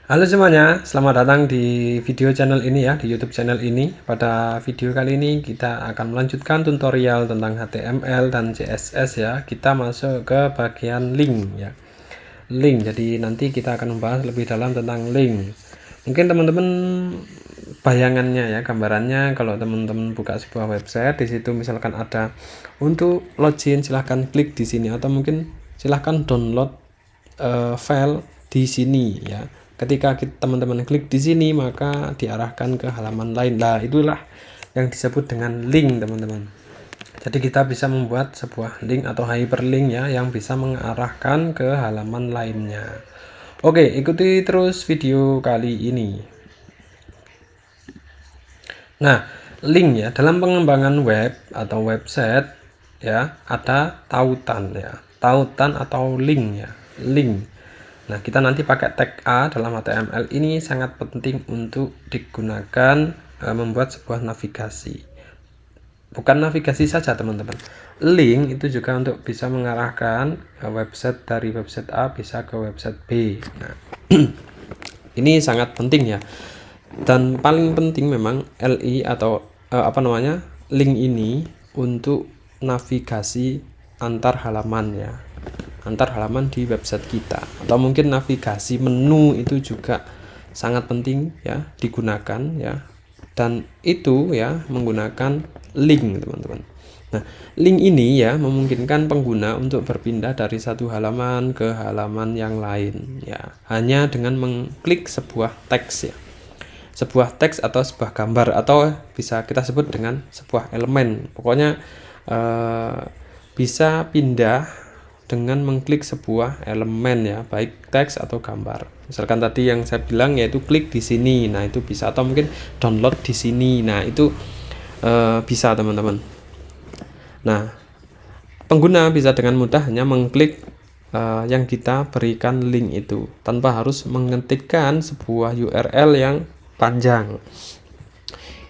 Halo semuanya, selamat datang di video channel ini ya, di YouTube channel ini. Pada video kali ini kita akan melanjutkan tutorial tentang HTML dan CSS ya. Kita masuk ke bagian link ya. Link. Jadi nanti kita akan membahas lebih dalam tentang link. Mungkin teman-teman bayangannya ya, gambarannya kalau teman-teman buka sebuah website, di situ misalkan ada untuk login, silahkan klik di sini atau mungkin silahkan download file di sini ya. Ketika teman-teman klik di sini maka diarahkan ke halaman lain. Nah, itulah yang disebut dengan link, teman-teman. Jadi kita bisa membuat sebuah link atau hyperlink ya yang bisa mengarahkan ke halaman lainnya. Oke, ikuti terus video kali ini. Nah, link ya, dalam pengembangan web atau website ya, ada tautan ya. Tautan atau link ya, link. Nah, kita nanti pakai tag A dalam HTML ini sangat penting untuk digunakan membuat sebuah navigasi. Bukan navigasi saja, teman-teman. Link itu juga untuk bisa mengarahkan website dari website A bisa ke website B. Nah, ini sangat penting ya. Dan paling penting memang LI atau link ini untuk navigasi antar halaman ya. Antar halaman di website kita, atau mungkin navigasi menu itu juga sangat penting ya digunakan ya, dan itu ya menggunakan link, teman-teman. Nah, link ini ya memungkinkan pengguna untuk berpindah dari satu halaman ke halaman yang lain ya, hanya dengan mengklik sebuah teks ya, sebuah teks atau sebuah gambar, atau bisa kita sebut dengan sebuah elemen. Pokoknya bisa pindah dengan mengklik sebuah elemen ya, baik teks atau gambar. Misalkan tadi yang saya bilang yaitu klik di sini. Nah, itu bisa, atau mungkin download di sini. Nah, itu bisa, teman-teman. Nah, pengguna bisa dengan mudah hanya mengklik yang kita berikan link itu tanpa harus mengetikkan sebuah URL yang panjang.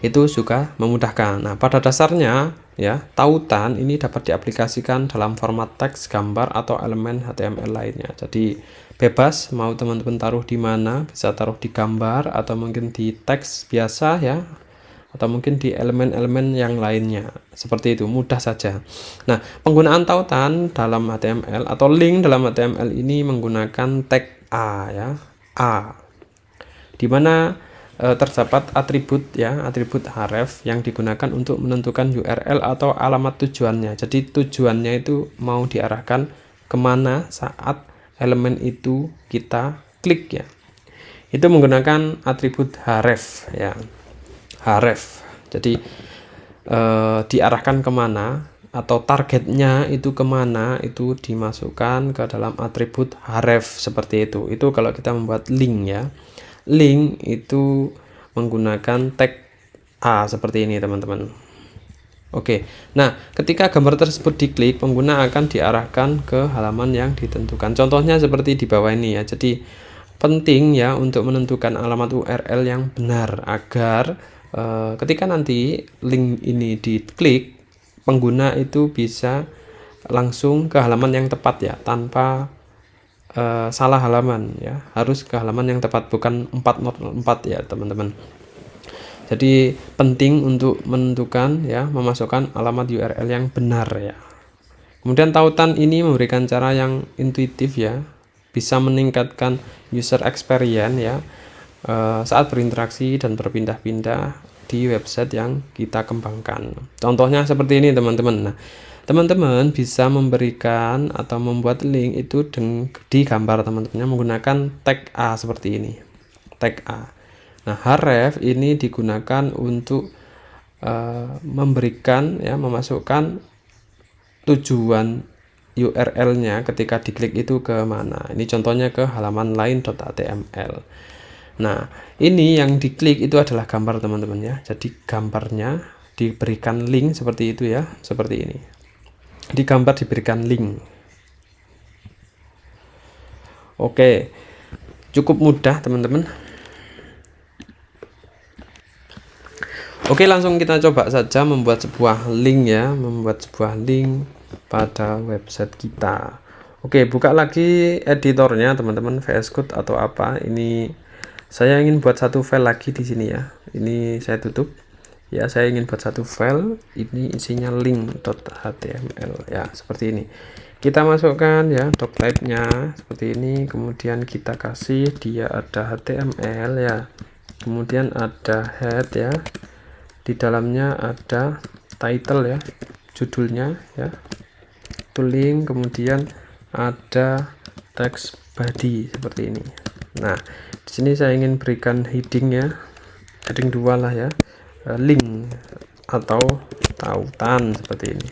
Itu juga memudahkan. Nah, pada dasarnya ya, tautan ini dapat diaplikasikan dalam format teks, gambar, atau elemen HTML lainnya. Jadi bebas mau teman-teman taruh di mana, bisa taruh di gambar atau mungkin di teks biasa ya, atau mungkin di elemen-elemen yang lainnya. Seperti itu, mudah saja. Nah, penggunaan tautan dalam HTML atau link dalam HTML ini menggunakan tag A ya, A, di mana terdapat atribut ya, atribut href yang digunakan untuk menentukan URL atau alamat tujuannya. Jadi tujuannya itu mau diarahkan kemana saat elemen itu kita klik ya. Itu menggunakan atribut href ya, href. Jadi diarahkan kemana atau targetnya itu kemana, itu dimasukkan ke dalam atribut href seperti itu. Itu kalau kita membuat link ya. Link itu menggunakan tag A seperti ini, teman-teman. Oke, nah ketika gambar tersebut diklik, pengguna akan diarahkan ke halaman yang ditentukan. Contohnya seperti di bawah ini ya. Jadi penting ya untuk menentukan alamat URL yang benar agar ketika nanti link ini diklik, pengguna itu bisa langsung ke halaman yang tepat ya, tanpa salah halaman ya, harus ke halaman yang tepat, bukan 404 ya, teman-teman. Jadi penting untuk menentukan ya, memasukkan alamat URL yang benar ya. Kemudian tautan ini memberikan cara yang intuitif ya, bisa meningkatkan user experience ya saat berinteraksi dan berpindah-pindah di website yang kita kembangkan. Contohnya seperti ini, teman-teman. Nah, teman-teman bisa memberikan atau membuat link itu di gambar teman-temannya menggunakan tag A seperti ini, tag A. Nah, href ini digunakan untuk memberikan ya, memasukkan tujuan URL-nya ketika diklik itu ke mana. Ini contohnya ke halaman lain.html. Nah, ini yang diklik itu adalah gambar, teman-teman ya. Jadi gambarnya diberikan link seperti itu ya, seperti ini. Di gambar diberikan link. Oke, cukup mudah, teman-teman. Oke, langsung kita coba saja membuat sebuah link ya, membuat sebuah link pada website kita. Oke, buka lagi editornya, teman-teman, VS Code atau apa. Ini Saya ingin buat satu file lagi di sini ya. Ini saya tutup. Ya, saya ingin buat satu file. Ini isinya link.html ya, seperti ini. Kita masukkan ya doc type-nya seperti ini. Kemudian kita kasih dia ada HTML ya. Kemudian ada head ya. Di dalamnya ada title ya, judulnya ya. Itu link, kemudian ada text body seperti ini. Nah, di sini saya ingin berikan heading ya, heading 2 lah ya, link atau tautan seperti ini.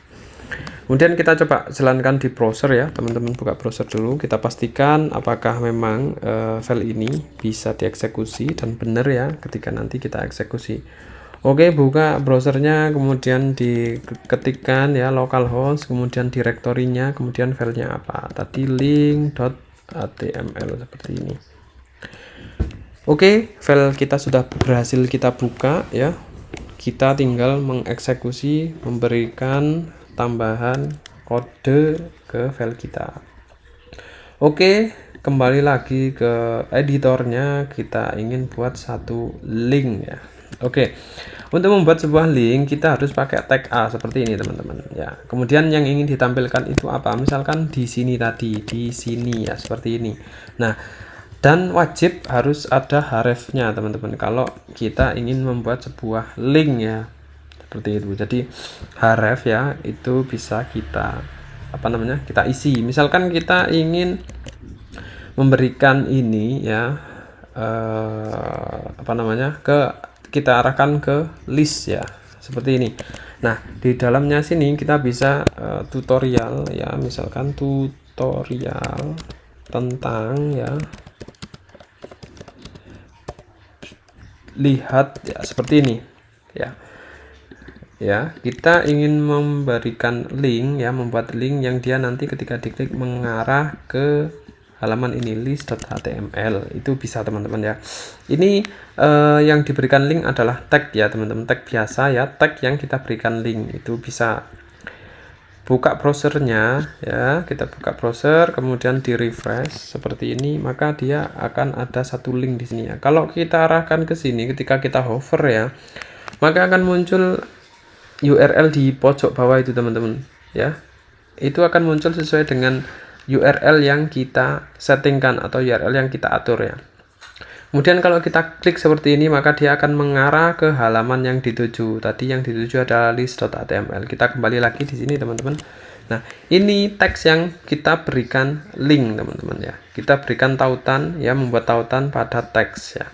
Kemudian kita coba jalankan di browser ya, teman-teman buka browser dulu, kita pastikan apakah memang file ini bisa dieksekusi dan benar ya ketika nanti kita eksekusi. Oke, buka browsernya, kemudian diketikkan ya localhost, kemudian direktorinya, kemudian filenya apa tadi, link.html seperti ini. Oke, file kita sudah berhasil kita buka ya. Kita tinggal mengeksekusi, memberikan tambahan kode ke file kita. Oke, kembali lagi ke editornya, kita ingin buat satu link ya. Oke, untuk membuat sebuah link kita harus pakai tag A seperti ini teman-teman ya. Kemudian yang ingin ditampilkan itu apa? Misalkan di sini tadi, di sini ya seperti ini. Nah, dan wajib harus ada hrefnya teman-teman kalau kita ingin membuat sebuah link ya, seperti itu. Jadi href ya itu bisa kita kita isi. Misalkan kita ingin memberikan ini ya kita arahkan ke list ya, seperti ini. Nah, di dalamnya sini kita bisa tutorial ya, misalkan tutorial tentang ya, lihat ya, seperti ini ya. Ya, kita ingin memberikan link ya, membuat link yang dia nanti ketika diklik mengarah ke halaman ini, list.html. Itu bisa teman-teman ya. Ini yang diberikan link adalah tag ya teman-teman, tag biasa ya, tag yang kita berikan link. Itu bisa buka browsernya ya, kita buka browser, kemudian di refresh seperti ini, maka dia akan ada satu link di sini ya. Kalau kita arahkan ke sini ketika kita hover ya, maka akan muncul URL di pojok bawah itu teman-teman ya. Itu akan muncul sesuai dengan URL yang kita settingkan atau URL yang kita atur ya. Kemudian kalau kita klik seperti ini, maka dia akan mengarah ke halaman yang dituju. Tadi yang dituju adalah list.html. Kita kembali lagi di sini teman-teman. Nah, ini teks yang kita berikan link teman-teman ya. Kita berikan tautan ya, membuat tautan pada teks ya.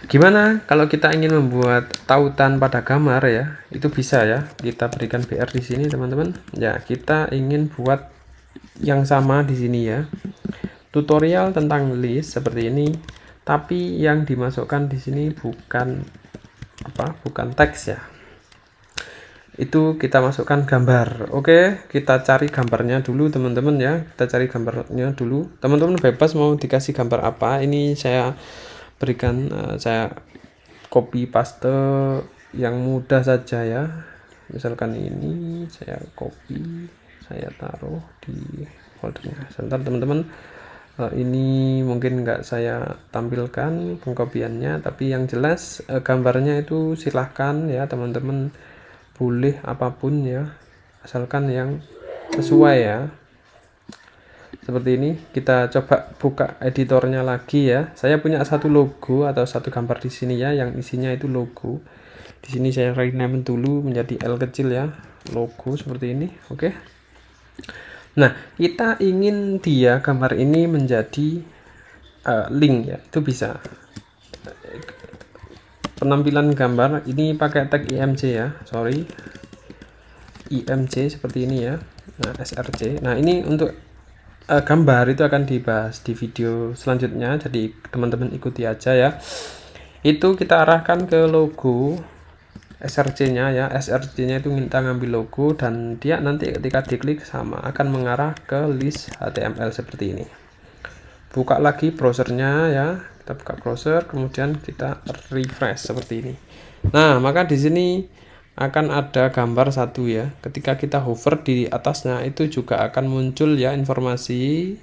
Gimana kalau kita ingin membuat tautan pada gambar ya? Itu bisa ya. Kita berikan BR di sini teman-teman. Ya, kita ingin buat yang sama di sini ya. Tutorial tentang list seperti ini. Tapi yang dimasukkan di sini bukan teks ya. Itu kita masukkan gambar. Oke, kita cari gambarnya dulu teman-teman ya. Kita cari gambarnya dulu. Teman-teman bebas mau dikasih gambar apa. Ini saya berikan, saya copy paste yang mudah saja ya. Misalkan ini saya copy, saya taruh di foldernya. Sebentar teman-teman, ini mungkin nggak saya tampilkan pengkopiannya, tapi yang jelas gambarnya itu silahkan ya teman-teman, boleh apapun ya, asalkan yang sesuai ya. Seperti ini, kita coba buka editornya lagi ya. Saya punya satu logo atau satu gambar di sini ya, yang isinya itu logo. Di sini saya rename dulu menjadi L kecil ya, logo seperti ini. Oke. Nah, kita ingin dia gambar ini menjadi link ya, itu bisa. Penampilan gambar ini pakai tag img ya, img seperti ini ya. Nah, src. Nah, ini untuk gambar itu akan dibahas di video selanjutnya, jadi teman-teman ikuti aja ya. Itu kita arahkan ke logo src nya ya. Src nya itu kita ngambil logo, dan dia nanti ketika diklik sama akan mengarah ke list HTML seperti ini. Buka lagi browsernya ya, kita buka browser, kemudian kita refresh seperti ini. Nah, maka di sini akan ada gambar satu ya. Ketika kita hover di atasnya, itu juga akan muncul ya informasi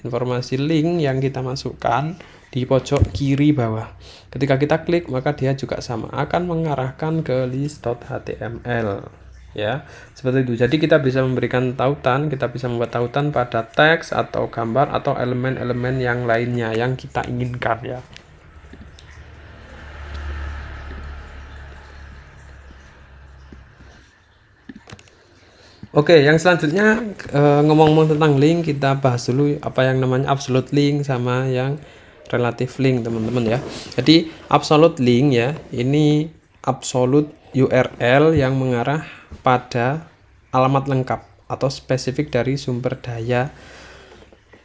link yang kita masukkan di pojok kiri bawah. Ketika kita klik maka dia juga sama akan mengarahkan ke list.html ya, seperti itu. Jadi kita bisa memberikan tautan, kita bisa membuat tautan pada teks atau gambar atau elemen-elemen yang lainnya yang kita inginkan ya. Oke, yang selanjutnya ngomong-ngomong tentang link, kita bahas dulu apa yang namanya absolute link sama yang relative link, teman-teman ya. Jadi absolute link ya, ini absolute URL yang mengarah pada alamat lengkap atau spesifik dari sumber daya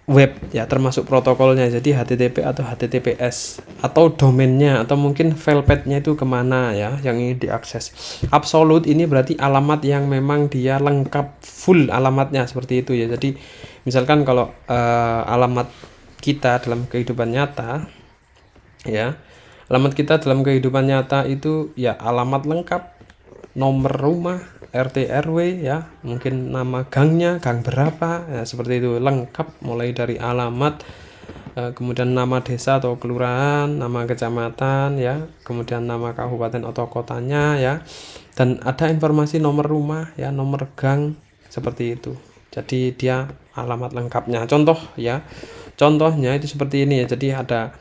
web ya, termasuk protokolnya, jadi HTTP atau HTTPS atau domainnya atau mungkin file path-nya itu kemana ya yang ingin diakses. Absolute ini berarti alamat yang memang dia lengkap full alamatnya, seperti itu ya. Jadi misalkan kalau alamat kita dalam kehidupan nyata ya, alamat kita dalam kehidupan nyata itu ya alamat lengkap, nomor rumah, RT RW ya, mungkin nama gangnya, gang berapa ya, seperti itu, lengkap mulai dari alamat, kemudian nama desa atau kelurahan, nama kecamatan ya, kemudian nama kabupaten atau kotanya ya, dan ada informasi nomor rumah ya, nomor gang, seperti itu. Jadi dia alamat lengkapnya. Contoh ya, contohnya itu seperti ini ya. Jadi ada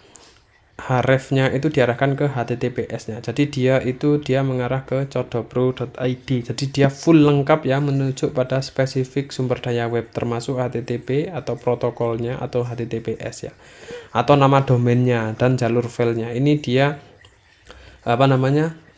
href-nya itu diarahkan ke HTTPS-nya. Jadi dia mengarah ke codopro.id. Jadi dia full lengkap ya, menuju pada spesifik sumber daya web termasuk HTTP atau protokolnya atau HTTPS ya. Atau nama domainnya dan jalur filenya. Ini dia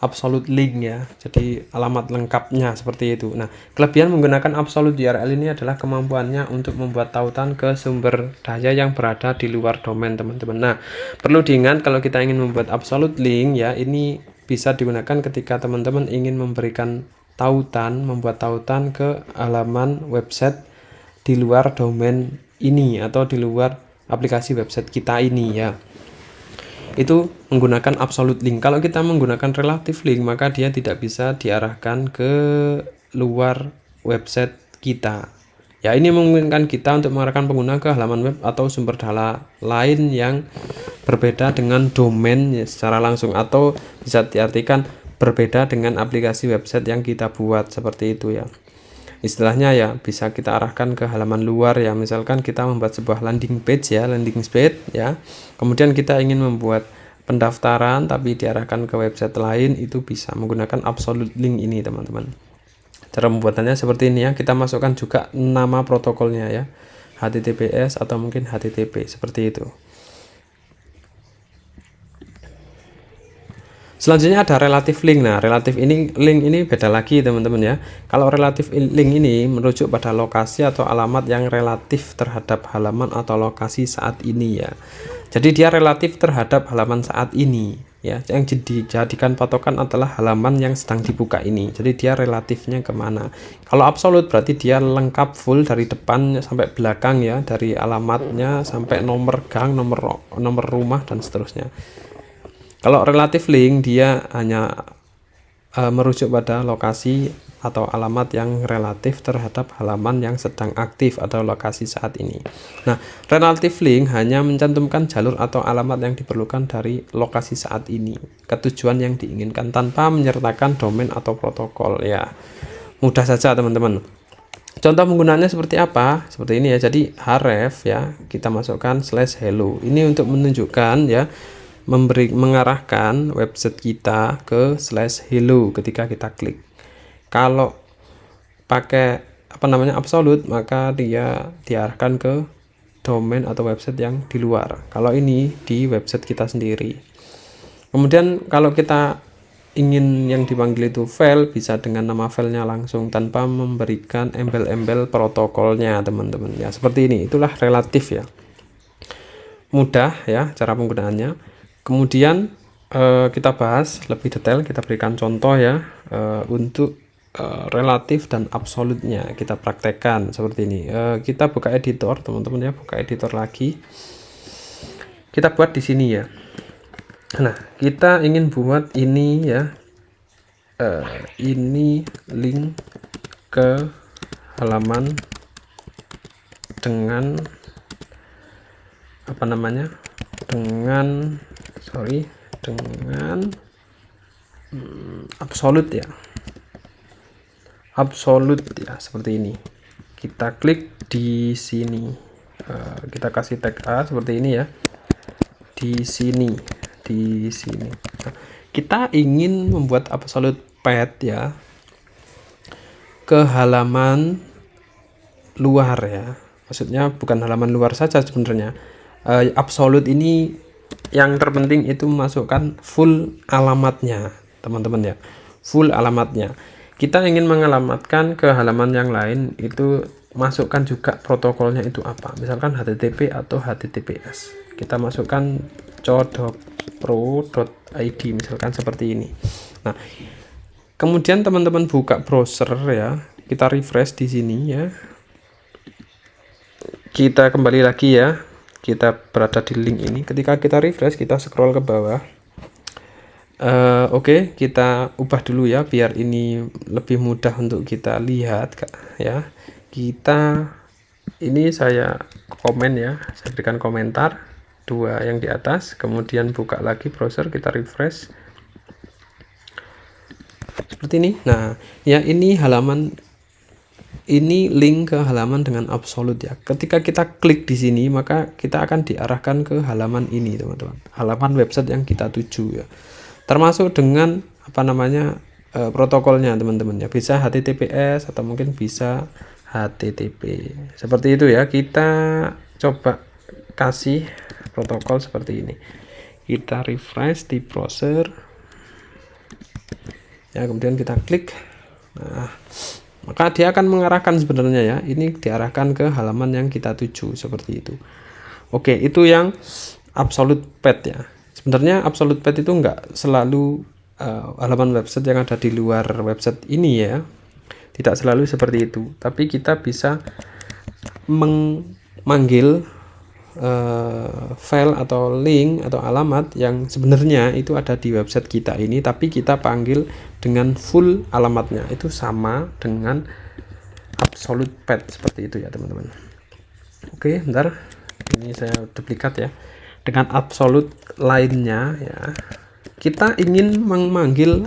absolute link ya. Jadi alamat lengkapnya seperti itu. Nah, kelebihan menggunakan absolute URL ini adalah kemampuannya untuk membuat tautan ke sumber daya yang berada di luar domain, teman-teman. Nah, perlu diingat kalau kita ingin membuat absolute link ya, ini bisa digunakan ketika teman-teman ingin memberikan tautan, membuat tautan ke halaman website di luar domain ini atau di luar aplikasi website kita ini ya. Itu menggunakan absolute link. Kalau kita menggunakan relative link maka dia tidak bisa diarahkan ke luar website kita ya. Ini memungkinkan kita untuk mengarahkan pengguna ke halaman web atau sumber daya lain yang berbeda dengan domain ya, secara langsung, atau bisa diartikan berbeda dengan aplikasi website yang kita buat, seperti itu ya. Istilahnya ya bisa kita arahkan ke halaman luar ya. Misalkan kita membuat sebuah landing page ya, kemudian kita ingin membuat pendaftaran tapi diarahkan ke website lain, itu bisa menggunakan absolute link ini, teman-teman. Cara pembuatannya seperti ini ya. Kita masukkan juga nama protokolnya ya, HTTPS atau mungkin HTTP, seperti itu. Selanjutnya ada relative link. Nah, relative link ini beda lagi, teman-teman ya. Kalau relative link ini merujuk pada lokasi atau alamat yang relatif terhadap halaman atau lokasi saat ini ya. Jadi dia relatif terhadap halaman saat ini ya. Yang dijadikan patokan adalah halaman yang sedang dibuka ini. Jadi dia relatifnya kemana. Kalau absolute berarti dia lengkap full dari depan sampai belakang ya, dari alamatnya sampai nomor gang, nomor rumah dan seterusnya. Kalau relative link dia hanya merujuk pada lokasi atau alamat yang relatif terhadap halaman yang sedang aktif atau lokasi saat ini. Nah, relative link hanya mencantumkan jalur atau alamat yang diperlukan dari lokasi saat ini ke tujuan yang diinginkan tanpa menyertakan domain atau protokol ya. Mudah saja, teman-teman. Contoh penggunaannya seperti apa? Seperti ini ya. Jadi href ya, kita masukkan /hello. Ini untuk menunjukkan ya, mengarahkan website kita ke /hello ketika kita klik. Kalau pakai absolute maka dia diarahkan ke domain atau website yang di luar. Kalau ini di website kita sendiri. Kemudian kalau kita ingin yang dipanggil itu file, bisa dengan nama filenya langsung tanpa memberikan embel-embel protokolnya, teman-teman ya. Seperti ini. Itulah relatif ya. Mudah ya cara penggunaannya. Kemudian kita bahas lebih detail, kita berikan contoh ya untuk relatif dan absolutnya kita praktekkan seperti ini. Kita buka editor, teman-teman ya, buka editor lagi. Kita buat di sini ya. Nah, kita ingin buat ini ya, ini link ke halaman dengan dengan absolute ya, seperti ini. Kita klik di sini, kita kasih tag A seperti ini ya, di sini. Nah, kita ingin membuat absolute path ya ke halaman luar ya, maksudnya bukan halaman luar saja sebenarnya. Absolute ini yang terpenting itu masukkan full alamatnya teman-teman ya, full alamatnya. Kita ingin mengalamatkan ke halaman yang lain, itu masukkan juga protokolnya itu apa, misalkan HTTP atau HTTPS. Kita masukkan co.pro.id misalkan seperti ini. Nah, kemudian teman-teman buka browser ya, kita refresh di sini ya. Kita kembali lagi ya, kita berada di link ini. Ketika kita refresh, kita scroll ke bawah. Oke, kita ubah dulu ya biar ini lebih mudah untuk kita lihat ya. Ini saya komen ya, saya berikan komentar 2 yang di atas, kemudian buka lagi browser, kita refresh seperti ini. Nah ya, ini halaman, ini link ke halaman dengan absolute ya. Ketika kita klik di sini, maka kita akan diarahkan ke halaman ini teman-teman, halaman website yang kita tuju ya, termasuk dengan protokolnya teman-teman ya, bisa HTTPS atau mungkin bisa HTTP seperti itu ya. Kita coba kasih protokol seperti ini, kita refresh di browser ya, kemudian kita klik. Nah, maka dia akan mengarahkan sebenarnya ya, ini diarahkan ke halaman yang kita tuju seperti itu. Oke, itu yang absolute path ya. Sebenarnya absolute path itu enggak selalu halaman website yang ada di luar website ini ya, tidak selalu seperti itu, tapi kita bisa memanggil file atau link atau alamat yang sebenarnya itu ada di website kita ini, tapi kita panggil dengan full alamatnya, itu sama dengan absolute path seperti itu ya teman-teman. Oke, bentar, ini saya duplikat ya. Dengan absolute lainnya ya, kita ingin memanggil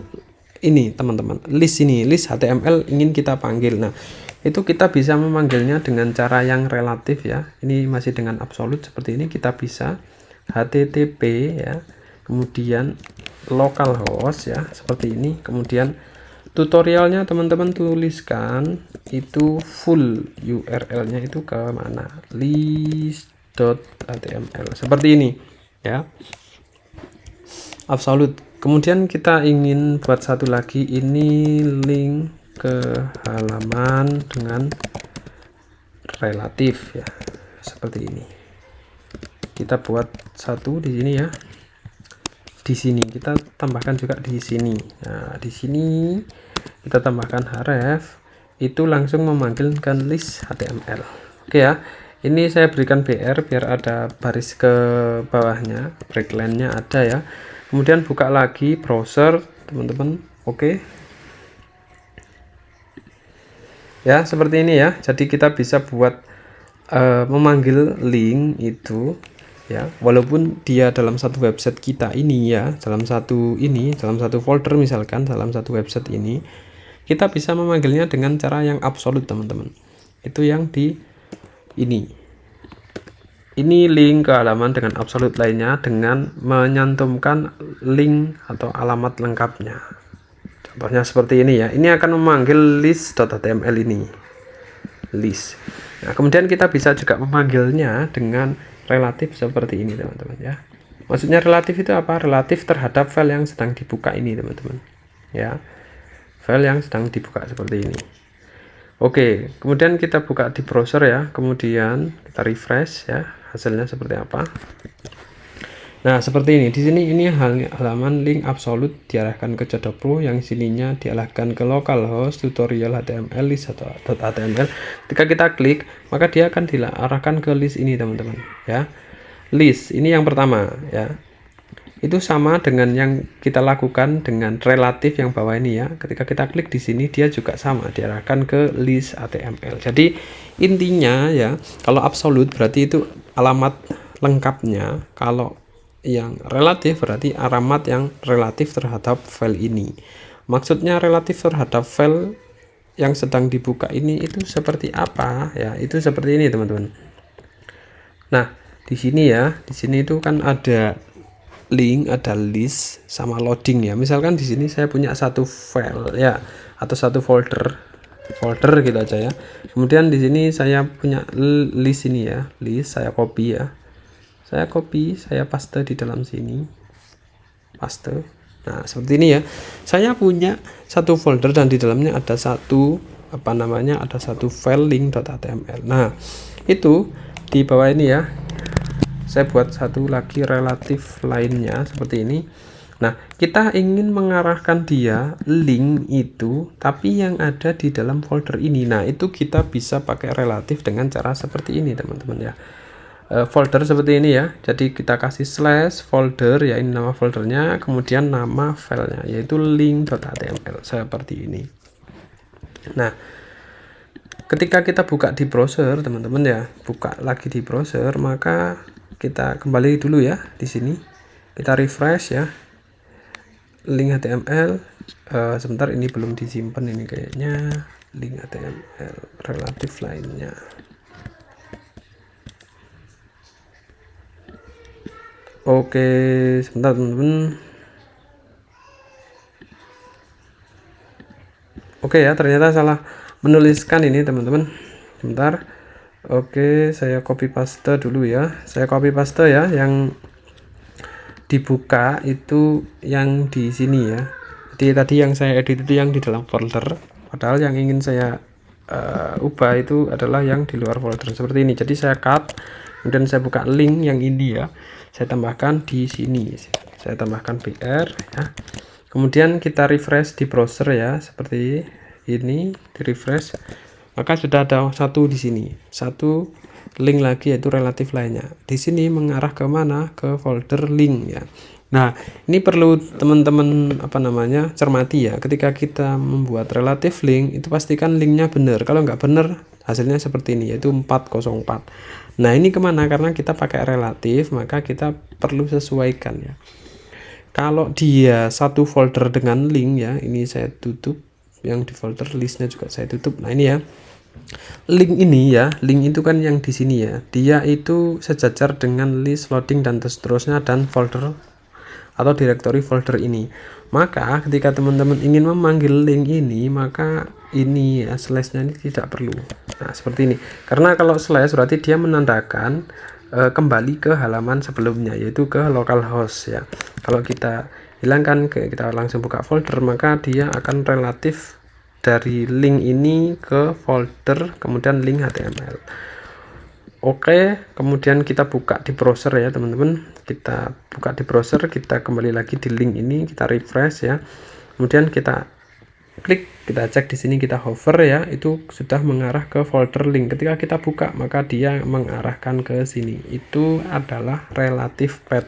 ini teman-teman, list HTML ingin kita panggil. Nah, itu kita bisa memanggilnya dengan cara yang relatif ya. Ini masih dengan absolute seperti ini, kita bisa HTTP ya, kemudian localhost ya, seperti ini. Kemudian tutorialnya teman-teman tuliskan itu full URL-nya itu ke mana, list.html seperti ini ya, absolute. Kemudian kita ingin buat satu lagi, ini link ke halaman dengan relatif ya, seperti ini. Kita buat satu di sini ya, di sini kita tambahkan juga di sini. Nah, di sini kita tambahkan href, itu langsung memanggilkan list HTML. Oke ya, ini saya berikan BR biar ada baris ke bawahnya, breakline-nya ada ya. Kemudian buka lagi browser teman-teman. Oke ya, seperti ini ya. Jadi kita bisa buat memanggil link itu ya, walaupun dia dalam satu website kita ini ya, dalam satu folder misalkan, dalam satu website ini, kita bisa memanggilnya dengan cara yang absolut teman-teman. Itu yang di ini link ke halaman dengan absolut lainnya dengan menyantumkan link atau alamat lengkapnya. Contohnya seperti ini ya. Ini akan memanggil list.html ini, list. Nah, kemudian kita bisa juga memanggilnya dengan relatif seperti ini teman-teman ya. Maksudnya relatif itu apa? Relatif terhadap file yang sedang dibuka ini teman-teman ya, file yang sedang dibuka seperti ini. Oke, kemudian kita buka di browser ya, kemudian kita refresh ya, hasilnya seperti apa. Nah, seperti ini. Di sini ini halaman link absolute diarahkan ke co.pro, yang sininya diarahkan ke localhost tutorial HTML list.html. Ketika kita klik, maka dia akan diarahkan ke list ini teman-teman ya. List ini yang pertama ya. Itu sama dengan yang kita lakukan dengan relatif yang bawah ini ya. Ketika kita klik di sini, dia juga sama diarahkan ke list HTML. Jadi intinya ya, kalau absolute berarti itu alamat lengkapnya, kalau yang relatif berarti alamat yang relatif terhadap file ini. Maksudnya relatif terhadap file yang sedang dibuka ini itu seperti apa ya? Itu seperti ini teman-teman. Nah, di sini ya, di sini itu kan ada link, ada list sama loading ya. Misalkan di sini saya punya satu file ya atau satu folder gitu aja ya. Kemudian di sini saya punya list ini ya, list saya copy ya. Saya copy, saya paste di dalam sini. Paste. Nah, seperti ini ya. Saya punya satu folder dan di dalamnya ada satu ada satu file link.html. Nah, itu di bawah ini ya. Saya buat satu lagi relatif lainnya seperti ini. Nah, kita ingin mengarahkan dia link itu tapi yang ada di dalam folder ini. Nah, itu kita bisa pakai relatif dengan cara seperti ini, teman-teman ya. Folder seperti ini ya, jadi kita kasih slash folder ya, ini nama foldernya, kemudian nama filenya yaitu link.html seperti ini. Nah, ketika kita buka di browser teman-teman ya, buka lagi di browser, maka kita kembali dulu ya di sini, kita refresh ya link HTML. Sebentar, ini belum disimpan ini kayaknya link HTML relatif lainnya. Oke, sebentar teman-teman. Oke ya, ternyata salah menuliskan ini teman-teman. Sebentar. Oke, saya copy paste dulu ya. Saya copy paste ya, yang dibuka itu yang di sini ya. Jadi tadi yang saya edit itu yang di dalam folder, padahal yang ingin saya ubah itu adalah yang di luar folder seperti ini. Jadi saya cut, kemudian saya buka link yang ini ya. Saya tambahkan di sini. Saya tambahkan BR ya. Kemudian kita refresh di browser ya, seperti ini, di refresh. Maka sudah ada satu di sini. Satu link lagi yaitu relatif lainnya. Di sini mengarah ke mana? Ke folder link ya. Nah, ini perlu teman-teman cermati ya. Ketika kita membuat relatif link, itu pastikan linknya benar. Kalau nggak benar, hasilnya seperti ini, yaitu 404. Nah, ini kemana? Karena kita pakai relatif, maka kita perlu sesuaikan ya. Kalau dia satu folder dengan link ya, ini saya tutup, yang di folder listnya juga saya tutup. Nah, ini ya. Link ini ya, link itu kan yang di sini ya. Dia itu sejajar dengan list, loading dan seterusnya dan folder atau directory folder ini. Maka ketika teman-teman ingin memanggil link ini, maka ini ya slashnya ini tidak perlu. Nah, seperti ini. Karena kalau slash berarti dia menandakan kembali ke halaman sebelumnya, yaitu ke localhost ya. Kalau kita hilangkan, kita langsung buka folder, maka dia akan relatif dari link ini ke folder, kemudian link HTML. Oke, kemudian kita buka di browser ya teman-teman. Kita buka di browser, kita kembali lagi di link ini, kita refresh ya. Kemudian kita klik, kita cek di sini, kita hover ya, itu sudah mengarah ke folder link. Ketika kita buka, maka dia mengarahkan ke sini. Itu adalah relative path.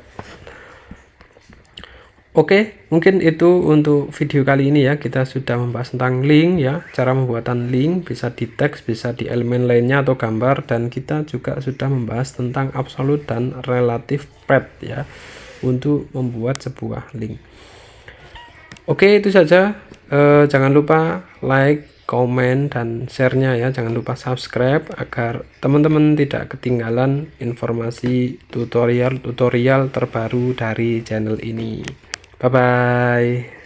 Oke, mungkin itu untuk video kali ini ya. Kita sudah membahas tentang link ya, cara pembuatan link, bisa di teks, bisa di elemen lainnya atau gambar, dan kita juga sudah membahas tentang absolute dan relative path ya untuk membuat sebuah link. Oke, itu saja. Jangan lupa like, komen, dan share-nya ya. Jangan lupa subscribe agar teman-teman tidak ketinggalan informasi tutorial terbaru dari channel ini. Bye bye.